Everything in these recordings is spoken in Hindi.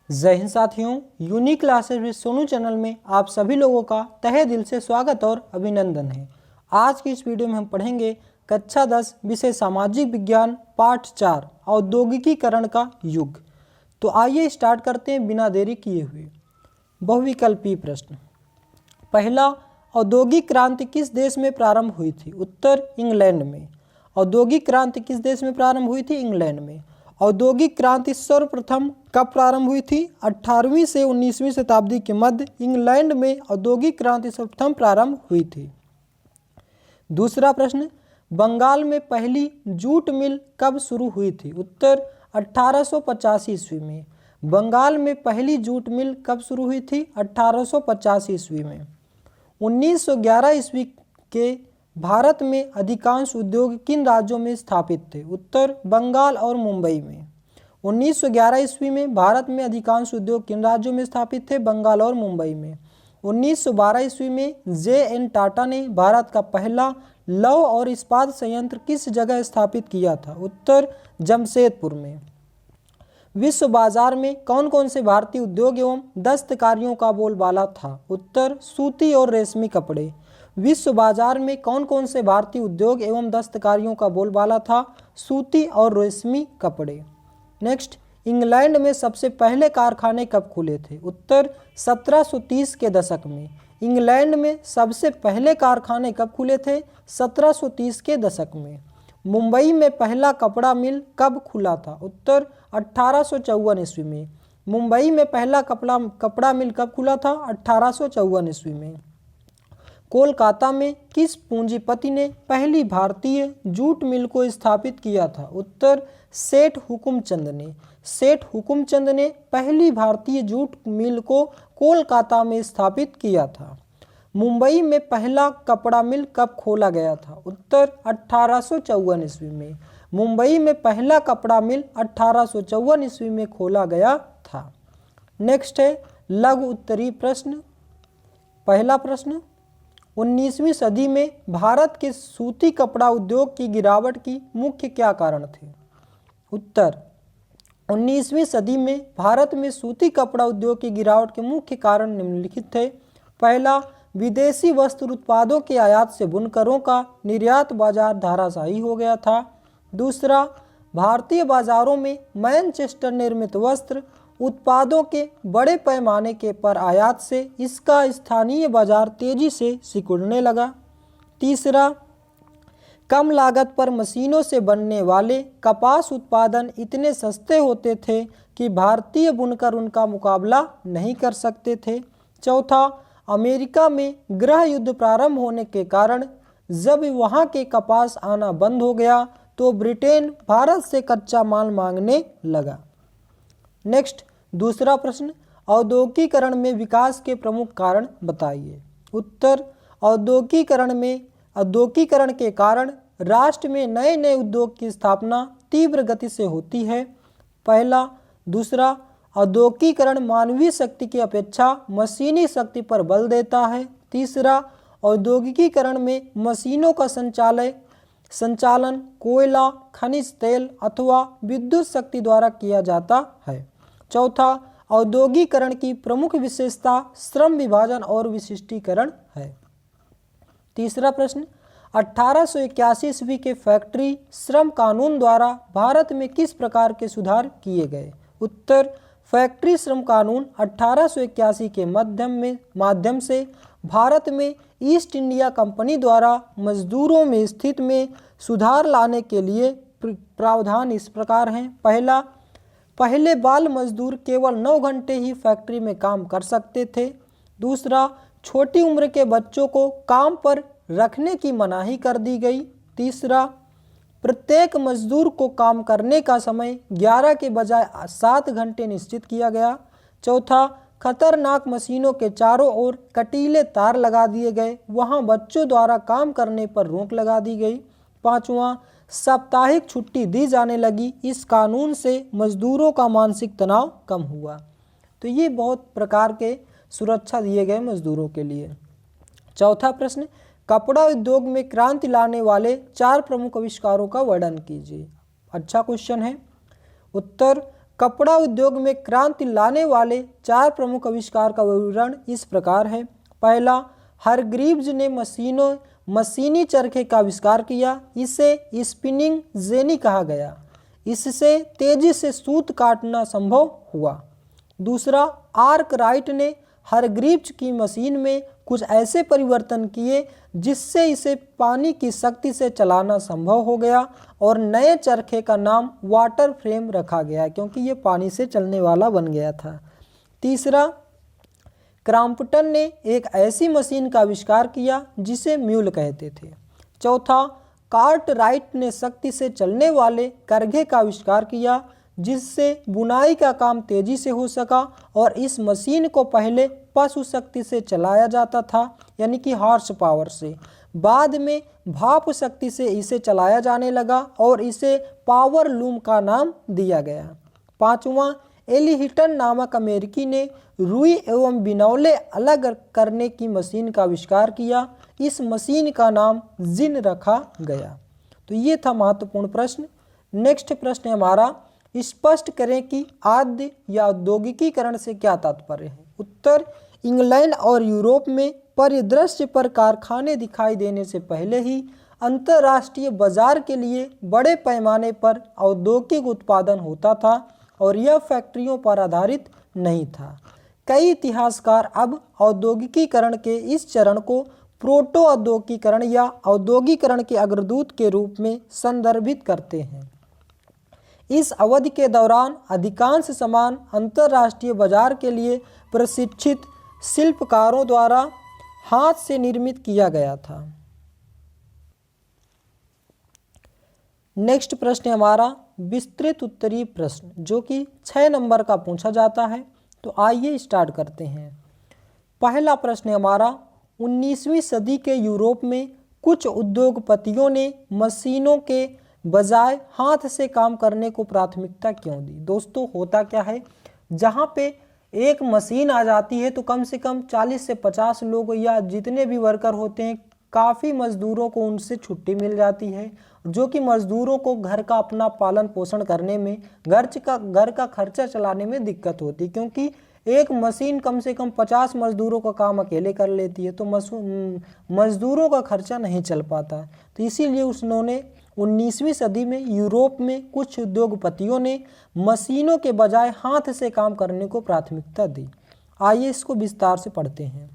जय हिंद साथियों, unique classes with Sonu channel में आप सभी लोगों का तहे दिल से स्वागत और अभिनंदन है। आज की इस वीडियो में हम पढ़ेंगे कक्षा 10 विषय सामाजिक विज्ञान पाठ 4 औद्योगिकीकरण का युग। तो आइए स्टार्ट करते हैं बिना देरी किए हुए। बहुविकल्पीय प्रश्न। पहला, औद्योगिक क्रांति किस देश में प्रारंभ हुई थी? उत्तर, इंग्लैंड में। औद्योगिक क्रांति किस देश में प्रारंभ हुई थी? इंग्लैंड में। औद्योगिक क्रांति सर्वप्रथम कब प्रारंभ हुई थी? 18वीं से 19वीं शताब्दी के मध्य इंग्लैंड में औद्योगिक क्रांति सर्वप्रथम प्रारंभ हुई थी। दूसरा प्रश्न, बंगाल में पहली जूट मिल कब शुरू हुई थी? उत्तर, 1885 ईस्वी में। बंगाल में पहली जूट मिल कब शुरू हुई थी? 1885 ईस्वी में। 1911 ईस्वी के भारत में अधिकांश उद्योग किन राज्यों में स्थापित थे? उत्तर, बंगाल और मुंबई में। 1911 ईस्वी में भारत में अधिकांश उद्योग किन राज्यों में स्थापित थे? बंगाल और मुंबई में। 1912 ईस्वी में J.N. टाटा ने भारत का पहला लौह और इस्पात संयंत्र किस जगह स्थापित किया था? उत्तर, जमशेदपुर में। विश्व बाजार में कौन कौन से भारतीय उद्योग एवं दस्तकारियों का बोलबाला था? उत्तर, सूती और रेशमी कपड़े। विश्व बाजार में कौन कौन से भारतीय उद्योग एवं दस्तकारियों का बोलबाला था? सूती और रेशमी कपड़े। नेक्स्ट, इंग्लैंड में सबसे पहले कारखाने कब खुले थे? उत्तर, 1730 के दशक में। इंग्लैंड में सबसे पहले कारखाने कब खुले थे? 1730 के दशक में। मुंबई में पहला कपड़ा मिल कब खुला था? उत्तर, 1854 ईस्वी में। मुंबई में पहला कपड़ा मिल कब खुला था? 1854 ईस्वी में। कोलकाता में किस पूंजीपति ने पहली भारतीय जूट मिल को स्थापित किया था? उत्तर, सेठ हुकुमचंद ने। सेठ हुकुमचंद ने पहली भारतीय जूट मिल को कोलकाता में स्थापित किया था। मुंबई में पहला कपड़ा मिल कब खोला गया था? उत्तर, 1854 ईस्वी में। मुंबई में पहला कपड़ा मिल 1854 ईस्वी में खोला गया था। नेक्स्ट है लघु उत्तरीय प्रश्न। पहला प्रश्न, 19वीं सदी में भारत के सूती कपड़ा उद्योग की गिरावट की मुख्य क्या कारण थे? उत्तर, 19वीं सदी में भारत में सूती कपड़ा उद्योग की गिरावट के मुख्य कारण निम्नलिखित थे। पहला, विदेशी वस्त्र उत्पादों के आयात से बुनकरों का निर्यात बाजार धराशायी हो गया था। दूसरा, भारतीय बाजारों में मैनचेस्टर निर्मित वस्त्र उत्पादों के बड़े पैमाने के पर आयात से इसका स्थानीय बाजार तेजी से सिकुड़ने लगा। तीसरा, कम लागत पर मशीनों से बनने वाले कपास उत्पादन इतने सस्ते होते थे कि भारतीय बुनकर उनका मुकाबला नहीं कर सकते थे। चौथा, अमेरिका में गृह युद्ध प्रारंभ होने के कारण जब वहां के कपास आना बंद हो गया तो ब्रिटेन भारत से कच्चा माल मांगने लगा। नेक्स्ट, दूसरा प्रश्न, औद्योगिकीकरण में विकास के प्रमुख कारण बताइए। उत्तर, औद्योगिकीकरण के कारण राष्ट्र में नए नए उद्योग की स्थापना तीव्र गति से होती है। पहला। दूसरा, औद्योगिकीकरण मानवीय शक्ति की अपेक्षा मशीनी शक्ति पर बल देता है। तीसरा, औद्योगिकीकरण में मशीनों का संचालन कोयला, खनिज तेल अथवा विद्युत शक्ति द्वारा किया जाता है। चौथा, औद्योगिकीकरण की प्रमुख विशेषता श्रम विभाजन और विशिष्टीकरण है। तीसरा प्रश्न, 1881 ईस्वी के फैक्ट्री श्रम कानून द्वारा भारत में किस प्रकार के सुधार किए गए? उत्तर, फैक्ट्री श्रम कानून 1881 के माध्यम से भारत में ईस्ट इंडिया कंपनी द्वारा मजदूरों में स्थिति में सुधार लाने के लिए प्रावधान इस प्रकार हैं। पहले बाल मजदूर केवल 9 घंटे ही फैक्ट्री में काम कर सकते थे। दूसरा, छोटी उम्र के बच्चों को काम पर रखने की मनाही कर दी गई। तीसरा, प्रत्येक मजदूर को काम करने का समय 11 के बजाय 7 घंटे निश्चित किया गया। चौथा, खतरनाक मशीनों के चारों ओर कटीले तार लगा दिए गए, वहां बच्चों द्वारा काम करने पर रोक लगा दी गई। पांचवा, साप्ताहिक छुट्टी दी जाने लगी। इस कानून से मजदूरों का मानसिक तनाव कम हुआ। तो ये बहुत प्रकार के सुरक्षा दिए गए मजदूरों के लिए। चौथा प्रश्न, कपड़ा उद्योग में क्रांति लाने वाले 4 प्रमुख आविष्कारों का वर्णन कीजिए। अच्छा क्वेश्चन है। उत्तर, कपड़ा उद्योग में क्रांति लाने वाले 4 प्रमुख आविष्कार का विवरण इस प्रकार है। पहला, हारग्रीव्स ने मशीनी चरखे का आविष्कार किया। इसे स्पिनिंग जेनी कहा गया। इससे तेजी से सूत काटना संभव हुआ। दूसरा, आर्कराइट ने हारग्रीव्स की मशीन में कुछ ऐसे परिवर्तन किए जिससे इसे पानी की शक्ति से चलाना संभव हो गया और नए चरखे का नाम वाटर फ्रेम रखा गया क्योंकि ये पानी से चलने वाला बन गया था। तीसरा, क्रॉम्पटन ने एक ऐसी मशीन का आविष्कार किया जिसे म्यूल कहते थे। चौथा, कार्टराइट ने शक्ति से चलने वाले करघे का आविष्कार किया जिससे बुनाई का काम तेजी से हो सका और इस मशीन को पहले पशु शक्ति से चलाया जाता था यानी कि हॉर्स पावर से। बाद में भाप शक्ति से इसे चलाया जाने लगा और इसे पावर लूम का नाम दिया गया। पांचवा, एली हिटन नामक अमेरिकी ने रुई एवं बिनौले अलग करने की मशीन का आविष्कार किया। इस मशीन का नाम जिन रखा गया। तो ये था महत्वपूर्ण प्रश्न। नेक्स्ट प्रश्न हमारा, स्पष्ट करें कि आद्य या औद्योगिकीकरण से क्या तात्पर्य है। उत्तर, इंग्लैंड और यूरोप में परिदृश्य पर कारखाने दिखाई देने से पहले ही अंतर्राष्ट्रीय बाजार के लिए बड़े पैमाने पर औद्योगिक उत्पादन होता था और यह फैक्ट्रियों पर आधारित नहीं था। कई इतिहासकार अब औद्योगिकीकरण के इस चरण को प्रोटो औद्योगिकीकरण या औद्योगिकीकरण के अग्रदूत के रूप में संदर्भित करते हैं। इस अवधि के दौरान अधिकांश सामान अंतर्राष्ट्रीय बाजार के लिए प्रशिक्षित शिल्पकारों द्वारा हाथ से निर्मित किया गया था। नेक्स्ट प्रश्न हमारा विस्तृत उत्तरीय प्रश्न जो कि 6 नंबर का पूछा जाता है। तो आइए स्टार्ट करते हैं। पहला प्रश्न हमारा, 19वीं सदी के यूरोप में कुछ उद्योगपतियों ने मशीनों के बजाय हाथ से काम करने को प्राथमिकता क्यों दी। दोस्तों होता क्या है, जहाँ पे एक मशीन आ जाती है तो कम से कम 40 से 50 लोग या जितने भी वर्कर होते हैं काफ़ी मजदूरों को उनसे छुट्टी मिल जाती है जो कि मजदूरों को घर का अपना पालन पोषण करने में घर का खर्चा चलाने में दिक्कत होती है क्योंकि एक मशीन कम से कम 50 मजदूरों का काम अकेले कर लेती है तो मजदूरों का खर्चा नहीं चल पाता। तो इसीलिए उन्होंने 19वीं सदी में यूरोप में कुछ उद्योगपतियों ने मशीनों के बजाय हाथ से काम करने को प्राथमिकता दी। आइए इसको विस्तार से पढ़ते हैं।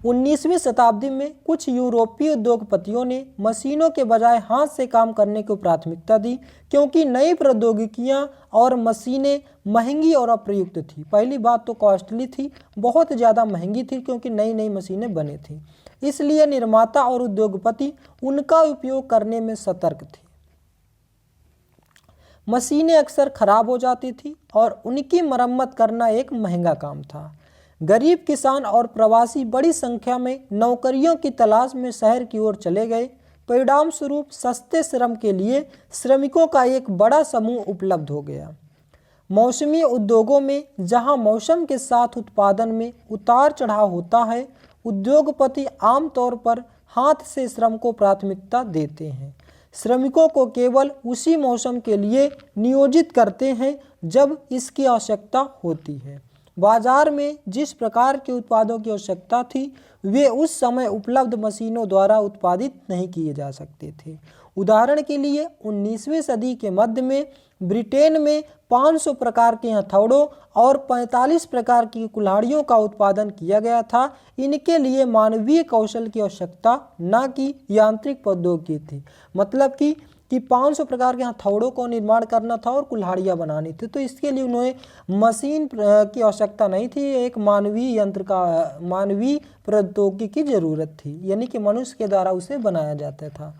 19वीं शताब्दी में कुछ यूरोपीय उद्योगपतियों ने मशीनों के बजाय हाथ से काम करने को प्राथमिकता दी क्योंकि नई प्रौद्योगिकियां और मशीनें महंगी और अप्रयुक्त थी। पहली बात तो कॉस्टली थी, बहुत ज़्यादा महंगी थी क्योंकि नई नई मशीनें बनी थी। इसलिए निर्माता और उद्योगपति उनका उपयोग करने में सतर्क थे। मशीनें अक्सर खराब हो जाती थी और उनकी मरम्मत करना एक महंगा काम था। गरीब किसान और प्रवासी बड़ी संख्या में नौकरियों की तलाश में शहर की ओर चले गए। परिणाम स्वरूप सस्ते श्रम के लिए श्रमिकों का एक बड़ा समूह उपलब्ध हो गया। मौसमी उद्योगों में जहां मौसम के साथ उत्पादन में उतार चढ़ाव होता है, उद्योगपति आमतौर पर हाथ से श्रम को प्राथमिकता देते हैं। श्रमिकों को केवल उसी मौसम के लिए नियोजित करते हैं जब इसकी आवश्यकता होती है। बाजार में जिस प्रकार के उत्पादों की आवश्यकता थी वे उस समय उपलब्ध मशीनों द्वारा उत्पादित नहीं किए जा सकते थे। उदाहरण के लिए 19वीं सदी के मध्य में ब्रिटेन में 500 प्रकार के हथौड़ों और 45 प्रकार की कुल्हाड़ियों का उत्पादन किया गया था। इनके लिए मानवीय कौशल की आवश्यकता न कि यांत्रिक प्रौद्योगिकी थी। मतलब कि 500 प्रकार के हथौड़ों को निर्माण करना था और कुल्हाड़ियाँ बनानी थी, तो इसके लिए उन्हें मशीन की आवश्यकता नहीं थी। एक मानवीय प्रौद्योगिकी की जरूरत थी, यानी कि मनुष्य के द्वारा उसे बनाया जाता था।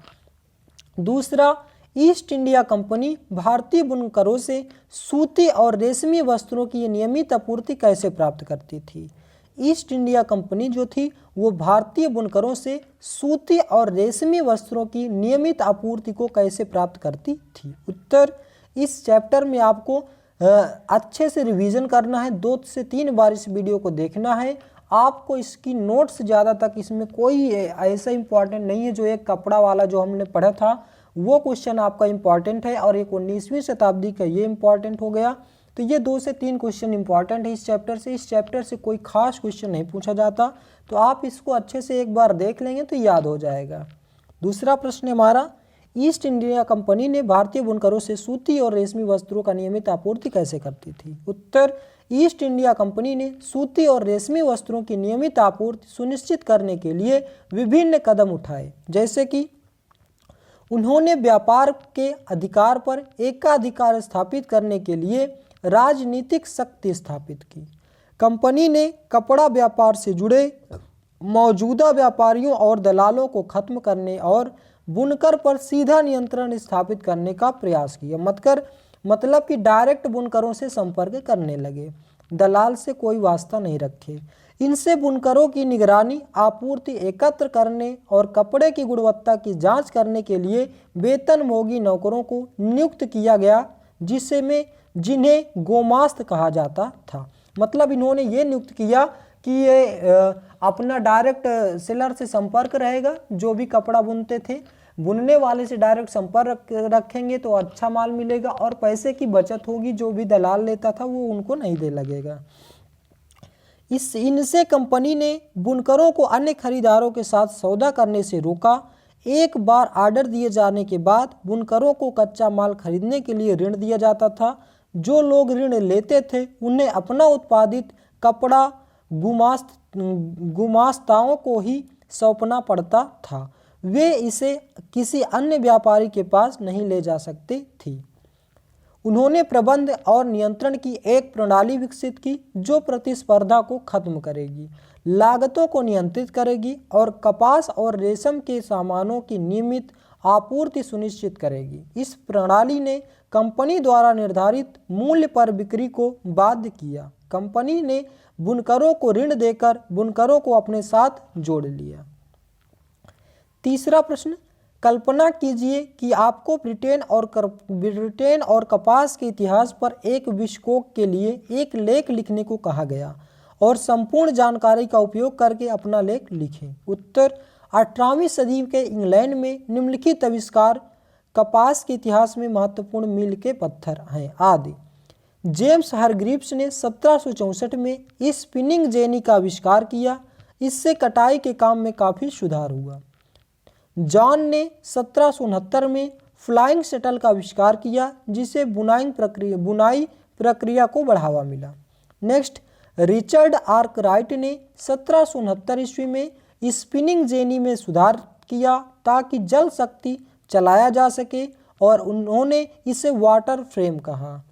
दूसरा, ईस्ट इंडिया कंपनी भारतीय बुनकरों से सूती और रेशमी वस्त्रों की नियमित आपूर्ति कैसे प्राप्त करती थी। ईस्ट इंडिया कंपनी जो थी वो भारतीय बुनकरों से सूती और रेशमी वस्त्रों की नियमित आपूर्ति को कैसे प्राप्त करती थी। उत्तर, इस चैप्टर में आपको अच्छे से रिवीजन करना है, 2 से 3 बार इस वीडियो को देखना है। आपको इसकी नोट्स ज़्यादा तक इसमें कोई ऐसा इंपॉर्टेंट नहीं है जो एक कपड़ा वाला जो हमने पढ़ा था वो क्वेश्चन आपका इम्पॉर्टेंट है, और एक 19वीं शताब्दी का ये इम्पॉर्टेंट हो गया। तो ये 2 से 3 क्वेश्चन इंपॉर्टेंट है इस चैप्टर से। इस चैप्टर से कोई खास क्वेश्चन नहीं पूछा जाता, तो आप इसको अच्छे से एक बार देख लेंगे तो याद हो जाएगा। दूसरा प्रश्न हमारा, ईस्ट इंडिया कंपनी ने भारतीय बुनकरों से सूती और रेशमी वस्त्रों का नियमित आपूर्ति कैसे करती थी? उत्तर, ईस्ट इंडिया कंपनी ने सूती और रेशमी वस्त्रों की नियमित आपूर्ति सुनिश्चित करने के लिए विभिन्न कदम उठाए, जैसे कि उन्होंने व्यापार के अधिकार पर एकाधिकार स्थापित करने के लिए राजनीतिक शक्ति स्थापित की। कंपनी ने कपड़ा व्यापार से जुड़े मौजूदा व्यापारियों और दलालों को खत्म करने और बुनकर पर सीधा नियंत्रण स्थापित करने का प्रयास किया। मतलब कि डायरेक्ट बुनकरों से संपर्क करने लगे, दलाल से कोई वास्ता नहीं रखे। इनसे बुनकरों की निगरानी, आपूर्ति एकत्र करने और कपड़े की गुणवत्ता की जांच करने के लिए वेतनभोगी नौकरों को नियुक्त किया गया, जिन्हें गोमास्त कहा जाता था। मतलब इन्होंने ये नियुक्त किया कि ये अपना डायरेक्ट सेलर से संपर्क रहेगा, जो भी कपड़ा बुनते थे बुनने वाले से डायरेक्ट संपर्क रखेंगे तो अच्छा माल मिलेगा और पैसे की बचत होगी, जो भी दलाल लेता था वो उनको नहीं दे लगेगा। इनसे कंपनी ने बुनकरों को अन्य खरीदारों के साथ सौदा करने से रोका। एक बार ऑर्डर दिए जाने के बाद बुनकरों को कच्चा माल खरीदने के लिए ऋण दिया जाता था। जो लोग ऋण लेते थे उन्हें अपना उत्पादित कपड़ा गुमास्ताओं को ही सौंपना पड़ता था, वे इसे किसी अन्य व्यापारी के पास नहीं ले जा सकती थी। उन्होंने प्रबंध और नियंत्रण की एक प्रणाली विकसित की जो प्रतिस्पर्धा को खत्म करेगी, लागतों को नियंत्रित करेगी और कपास और रेशम के सामानों की नियमित आपूर्ति सुनिश्चित करेगी। इस प्रणाली ने कंपनी द्वारा निर्धारित मूल्य पर बिक्री को बाध्य किया। कंपनी ने बुनकरों को ऋण देकर बुनकरों को अपने साथ जोड़ लिया। तीसरा प्रश्न, कल्पना कीजिए कि आपको ब्रिटेन और कपास के इतिहास पर एक विश्वकोश के लिए एक लेख लिखने को कहा गया और संपूर्ण जानकारी का उपयोग करके अपना लेख लिखें। उत्तर, 18वीं सदी के इंग्लैंड में निम्नलिखित आविष्कार कपास के इतिहास में महत्वपूर्ण मील के पत्थर हैं आदि। जेम्स हारग्रीव्स ने 1764 में स्पिनिंग जेनी का आविष्कार किया, इससे कटाई के काम में काफ़ी सुधार हुआ। जॉन ने 1769 में फ्लाइंग शटल का आविष्कार किया, जिसे बुनाई प्रक्रिया को बढ़ावा मिला। नेक्स्ट, रिचर्ड आर्कराइट ने 1769 ईस्वी में स्पिनिंग जेनी में सुधार किया ताकि जल शक्ति चलाया जा सके और उन्होंने इसे वाटर फ्रेम कहा।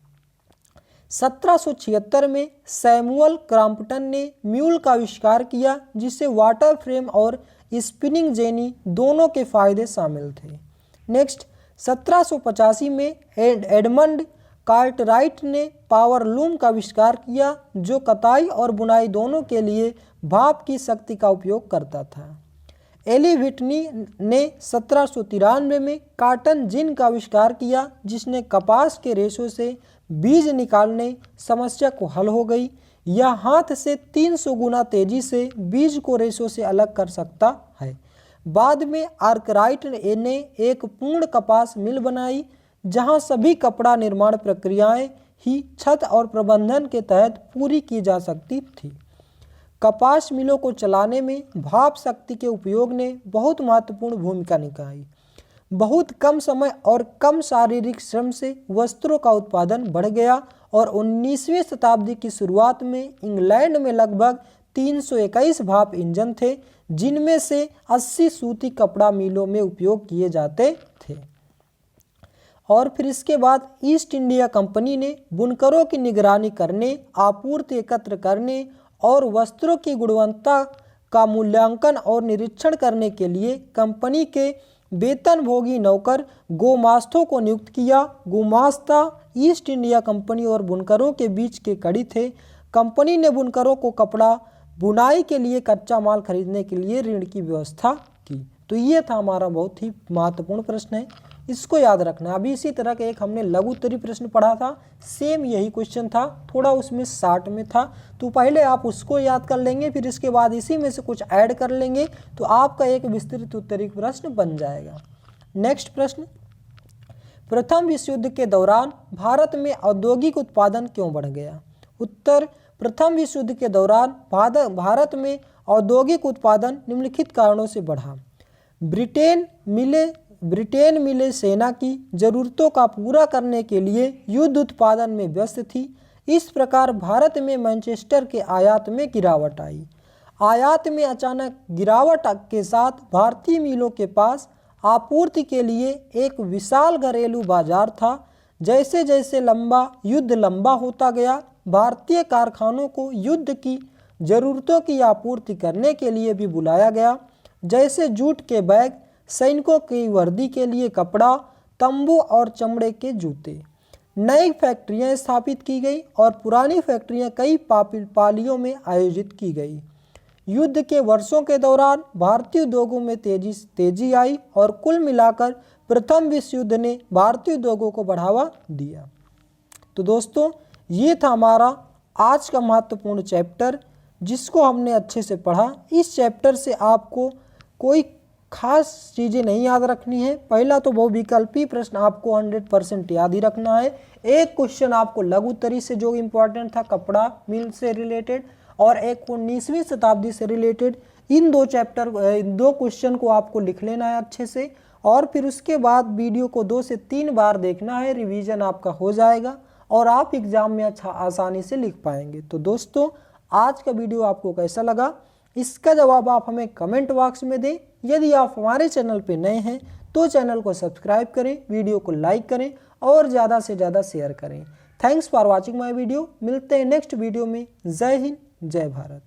1776 में सैमुअल क्रॉम्पटन ने म्यूल का आविष्कार किया, जिससे वाटर फ्रेम और स्पिनिंग जेनी दोनों के फायदे शामिल थे। नेक्स्ट, 1785 में एडमंड कार्टराइट ने पावर लूम का आविष्कार किया, जो कताई और बुनाई दोनों के लिए भाप की शक्ति का उपयोग करता था। एली व्हिटनी ने 1793 में कॉटन जिन का आविष्कार किया, जिसने कपास के रेशों से बीज निकालने समस्या को हल हो गई। यह हाथ से 300 गुना तेजी से बीज को रेशों से अलग कर सकता है। बाद में आर्कराइट ने एक पूर्ण कपास मिल बनाई, जहां सभी कपड़ा निर्माण प्रक्रियाएं ही छत और प्रबंधन के तहत पूरी की जा सकती थी। कपास मिलों को चलाने में भाप शक्ति के उपयोग ने बहुत महत्वपूर्ण भूमिका निभाई। बहुत कम समय और कम शारीरिक श्रम से वस्त्रों का उत्पादन बढ़ गया और 19वीं शताब्दी की शुरुआत में इंग्लैंड में लगभग 321 भाप इंजन थे, जिनमें से 80 सूती कपड़ा मिलों में उपयोग किए जाते थे। और फिर इसके बाद ईस्ट इंडिया कंपनी ने बुनकरों की निगरानी करने, आपूर्ति एकत्र करने और वस्त्रों की गुणवत्ता का मूल्यांकन और निरीक्षण करने के लिए कंपनी के वेतनभोगी नौकर गोमास्तों को नियुक्त किया। गोमास्ता ईस्ट इंडिया कंपनी और बुनकरों के बीच के कड़ी थे। कंपनी ने बुनकरों को कपड़ा बुनाई के लिए कच्चा माल खरीदने के लिए ऋण की व्यवस्था की। तो ये था हमारा बहुत ही महत्वपूर्ण प्रश्न है, इसको याद रखना। अभी इसी तरह का एक हमने लघु उत्तरीय प्रश्न पढ़ा था, सेम यही क्वेश्चन था, थोड़ा उसमें शार्ट में था, तो पहले आप उसको याद कर लेंगे, फिर इसके बाद इसी में से कुछ ऐड कर लेंगे तो आपका एक विस्तृत उत्तरीय प्रश्न बन जाएगा। नेक्स्ट प्रश्न, प्रथम विश्व युद्ध के दौरान भारत में औद्योगिक उत्पादन क्यों बढ़ गया? उत्तर, प्रथम विश्व युद्ध के दौरान भारत में औद्योगिक उत्पादन निम्नलिखित कारणों से बढ़ा। ब्रिटेन मिले सेना की जरूरतों का पूरा करने के लिए युद्ध उत्पादन में व्यस्त थी। इस प्रकार भारत में मैनचेस्टर के आयात में गिरावट आई। आयात में अचानक गिरावट के साथ भारतीय मिलों के पास आपूर्ति के लिए एक विशाल घरेलू बाजार था। जैसे जैसे युद्ध लंबा होता गया, भारतीय कारखानों को युद्ध की जरूरतों की आपूर्ति करने के लिए भी बुलाया गया, जैसे जूट के बैग, सैनिकों की वर्दी के लिए कपड़ा, तंबू और चमड़े के जूते। नई फैक्ट्रियां स्थापित की गई और पुरानी फैक्ट्रियां कई पालियों में आयोजित की गई। युद्ध के वर्षों के दौरान भारतीय उद्योगों में तेजी आई और कुल मिलाकर प्रथम विश्व युद्ध ने भारतीय उद्योगों को बढ़ावा दिया। तो दोस्तों, ये था हमारा आज का महत्वपूर्ण चैप्टर, जिसको हमने अच्छे से पढ़ा। इस चैप्टर से आपको कोई खास चीज़ें नहीं याद रखनी है। पहला तो बहुविकल्पी प्रश्न आपको 100% याद ही रखना है। एक क्वेश्चन आपको लघु उत्तरी से जो इम्पोर्टेंट था कपड़ा मिल से रिलेटेड, और एक 19वीं शताब्दी से रिलेटेड। इन दो क्वेश्चन को आपको लिख लेना है अच्छे से, और फिर उसके बाद वीडियो को 2 से 3 बार देखना है। रिवीजन आपका हो जाएगा और आप एग्जाम में आसानी से लिख पाएंगे। तो दोस्तों, आज का वीडियो आपको कैसा लगा, इसका जवाब आप हमें कमेंट बॉक्स में दें। यदि आप हमारे चैनल पर नए हैं तो चैनल को सब्सक्राइब करें, वीडियो को लाइक करें और ज़्यादा से ज़्यादा शेयर करें। Thanks for watching my video. मिलते हैं नेक्स्ट वीडियो में। जय हिंद, जय भारत।